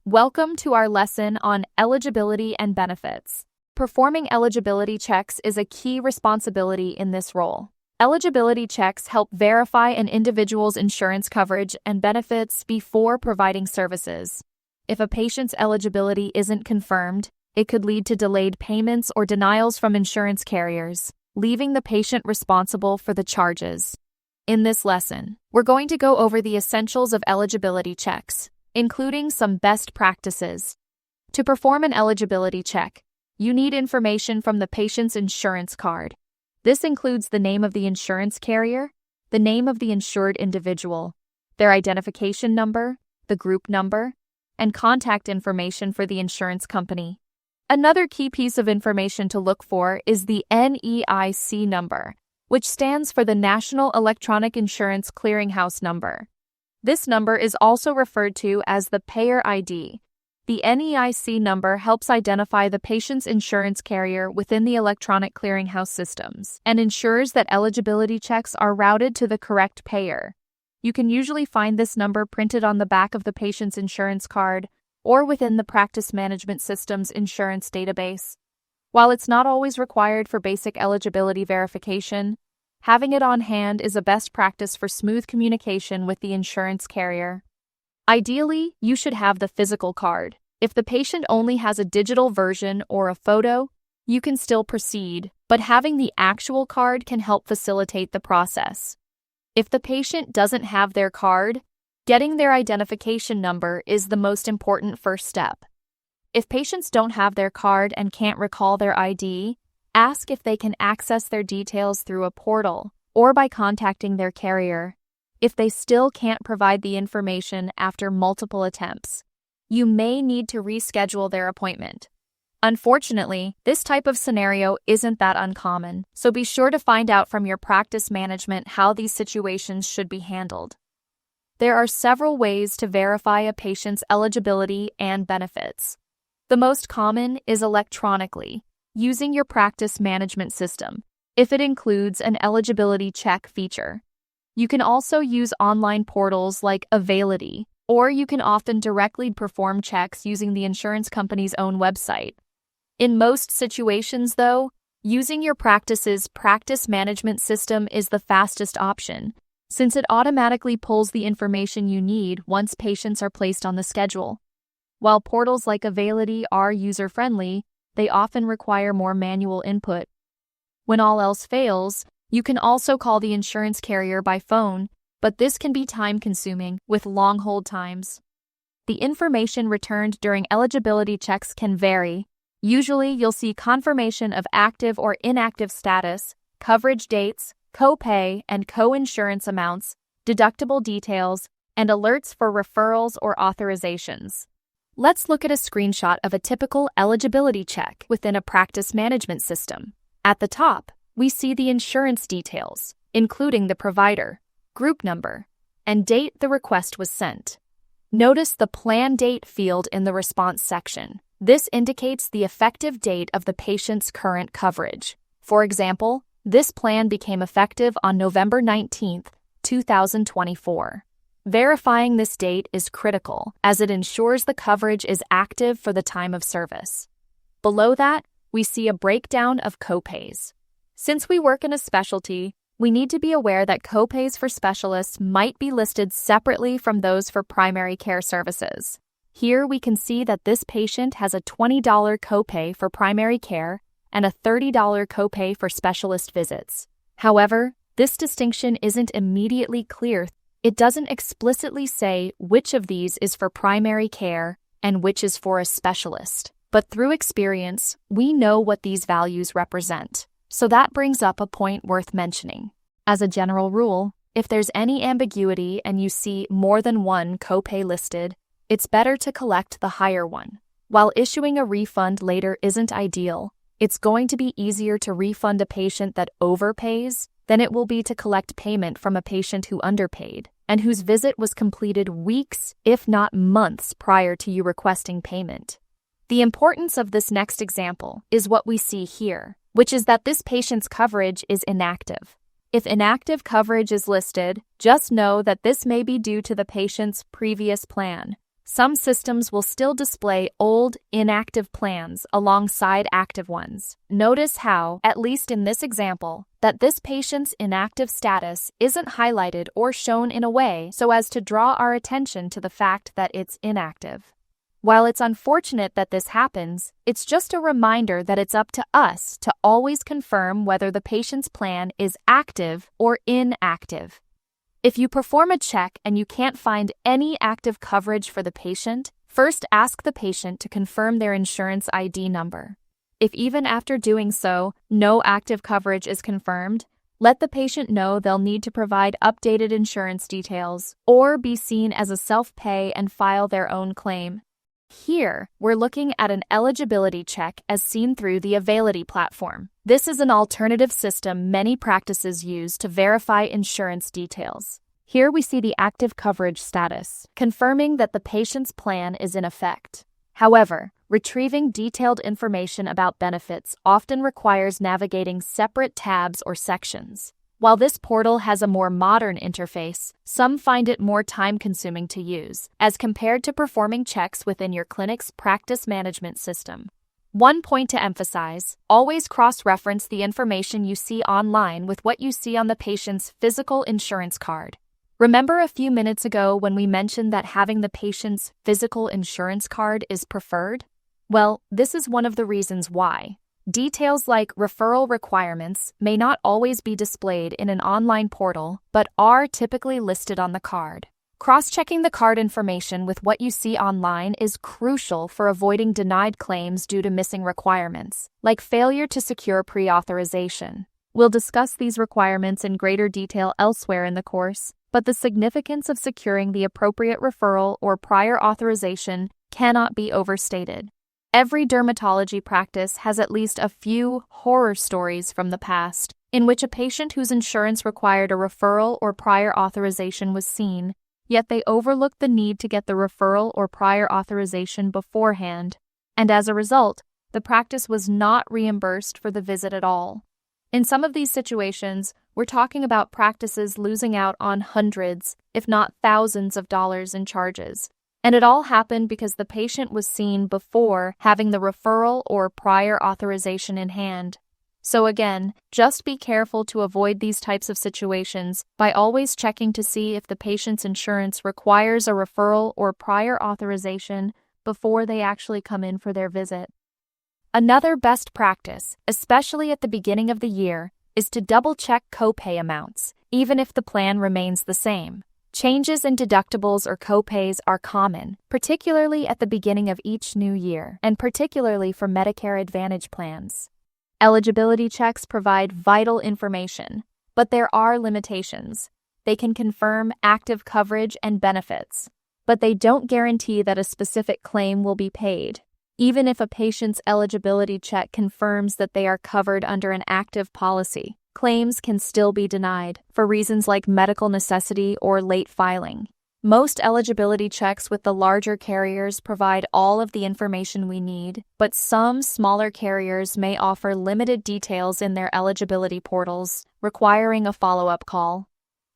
Welcome to our lesson on eligibility and benefits. Performing eligibility checks is a key responsibility in this role. Eligibility checks help verify an individual's insurance coverage and benefits before providing services. If a patient's eligibility isn't confirmed, it could lead to delayed payments or denials from insurance carriers, leaving the patient responsible for the charges. In this lesson, we're going to go over the essentials of eligibility checks, including some best practices. To perform an eligibility check, you need information from the patient's insurance card. This includes the name of the insurance carrier, the name of the insured individual, their identification number, the group number, and contact information for the insurance company. Another key piece of information to look for is the NEIC number, which stands for the National Electronic Insurance Clearinghouse number. This number is also referred to as the payer ID. The NEIC number helps identify the patient's insurance carrier within the electronic clearinghouse systems and ensures that eligibility checks are routed to the correct payer. You can usually find this number printed on the back of the patient's insurance card or within the practice management system's insurance database. While it's not always required for basic eligibility verification, having it on hand is a best practice for smooth communication with the insurance carrier. Ideally, you should have the physical card. If the patient only has a digital version or a photo, you can still proceed, but having the actual card can help facilitate the process. If the patient doesn't have their card, getting their identification number is the most important first step. If patients don't have their card and can't recall their ID, ask if they can access their details through a portal or by contacting their carrier. If they still can't provide the information after multiple attempts, you may need to reschedule their appointment. Unfortunately, this type of scenario isn't that uncommon, so be sure to find out from your practice management how these situations should be handled. There are several ways to verify a patient's eligibility and benefits. The most common is electronically, using your practice management system, if it includes an eligibility check feature. You can also use online portals like Availity, or you can often directly perform checks using the insurance company's own website. In most situations, though, using your practice's practice management system is the fastest option, since it automatically pulls the information you need once patients are placed on the schedule. While portals like Availity are user-friendly, they often require more manual input. When all else fails, you can also call the insurance carrier by phone, but this can be time-consuming with long hold times. The information returned during eligibility checks can vary. Usually, you'll see confirmation of active or inactive status, coverage dates, co-pay and co-insurance amounts, deductible details, and alerts for referrals or authorizations. Let's look at a screenshot of a typical eligibility check within a practice management system. At the top, we see the insurance details, including the provider, group number, and date the request was sent. Notice the plan date field in the response section. This indicates the effective date of the patient's current coverage. For example, this plan became effective on November 19, 2024. Verifying this date is critical, as it ensures the coverage is active for the time of service. Below that, we see a breakdown of copays. Since we work in a specialty, we need to be aware that copays for specialists might be listed separately from those for primary care services. Here we can see that this patient has a $20 copay for primary care and a $30 copay for specialist visits. However, this distinction isn't immediately clear. It doesn't explicitly say which of these is for primary care and which is for a specialist. But through experience, we know what these values represent. So that brings up a point worth mentioning. As a general rule, if there's any ambiguity and you see more than one copay listed, it's better to collect the higher one. While issuing a refund later isn't ideal, it's going to be easier to refund a patient that overpays than it will be to collect payment from a patient who underpaid and whose visit was completed weeks, if not months, prior to you requesting payment. The importance of this next example is what we see here, which is that this patient's coverage is inactive. If inactive coverage is listed, just know that this may be due to the patient's previous plan. Some systems will still display old, inactive plans alongside active ones. Notice how, at least in this example, that this patient's inactive status isn't highlighted or shown in a way so as to draw our attention to the fact that it's inactive. While it's unfortunate that this happens, it's just a reminder that it's up to us to always confirm whether the patient's plan is active or inactive. If you perform a check and you can't find any active coverage for the patient, first ask the patient to confirm their insurance ID number. If even after doing so, no active coverage is confirmed, let the patient know they'll need to provide updated insurance details or be seen as a self-pay and file their own claim. Here, we're looking at an eligibility check as seen through the Availity platform. This is an alternative system many practices use to verify insurance details. Here we see the active coverage status, confirming that the patient's plan is in effect. However, retrieving detailed information about benefits often requires navigating separate tabs or sections. While this portal has a more modern interface, some find it more time-consuming to use, as compared to performing checks within your clinic's practice management system. One point to emphasize: always cross-reference the information you see online with what you see on the patient's physical insurance card. Remember a few minutes ago when we mentioned that having the patient's physical insurance card is preferred? Well, this is one of the reasons why. Details like referral requirements may not always be displayed in an online portal, but are typically listed on the card. Cross-checking the card information with what you see online is crucial for avoiding denied claims due to missing requirements, like failure to secure pre-authorization. We'll discuss these requirements in greater detail elsewhere in the course, but the significance of securing the appropriate referral or prior authorization cannot be overstated. Every dermatology practice has at least a few horror stories from the past in which a patient whose insurance required a referral or prior authorization was seen, yet they overlooked the need to get the referral or prior authorization beforehand, and as a result, the practice was not reimbursed for the visit at all. In some of these situations, we're talking about practices losing out on hundreds, if not thousands of dollars in charges. And it all happened because the patient was seen before having the referral or prior authorization in hand. So again, just be careful to avoid these types of situations by always checking to see if the patient's insurance requires a referral or prior authorization before they actually come in for their visit. Another best practice, especially at the beginning of the year, is to double-check copay amounts, even if the plan remains the same. Changes in deductibles or copays are common, particularly at the beginning of each new year, and particularly for Medicare Advantage plans. Eligibility checks provide vital information, but there are limitations. They can confirm active coverage and benefits, but they don't guarantee that a specific claim will be paid. Even if a patient's eligibility check confirms that they are covered under an active policy, claims can still be denied for reasons like medical necessity or late filing. Most eligibility checks with the larger carriers provide all of the information we need, but some smaller carriers may offer limited details in their eligibility portals, requiring a follow-up call.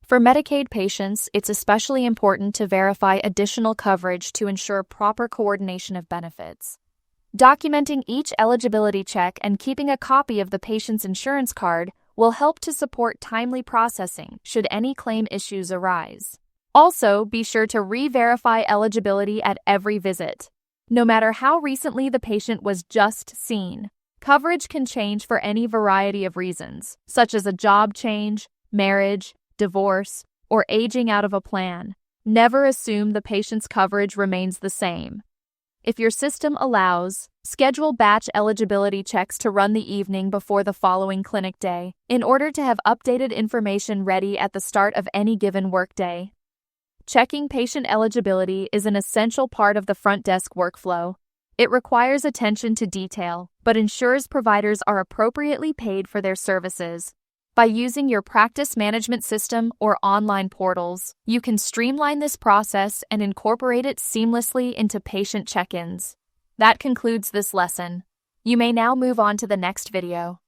For Medicaid patients, it's especially important to verify additional coverage to ensure proper coordination of benefits. Documenting each eligibility check and keeping a copy of the patient's insurance card will help to support timely processing should any claim issues arise. Also, be sure to re-verify eligibility at every visit. No matter how recently the patient was just seen, coverage can change for any variety of reasons, such as a job change, marriage, divorce, or aging out of a plan. Never assume the patient's coverage remains the same. If your system allows, schedule batch eligibility checks to run the evening before the following clinic day in order to have updated information ready at the start of any given workday. Checking patient eligibility is an essential part of the front desk workflow. It requires attention to detail, but ensures providers are appropriately paid for their services. By using your practice management system or online portals, you can streamline this process and incorporate it seamlessly into patient check-ins. That concludes this lesson. You may now move on to the next video.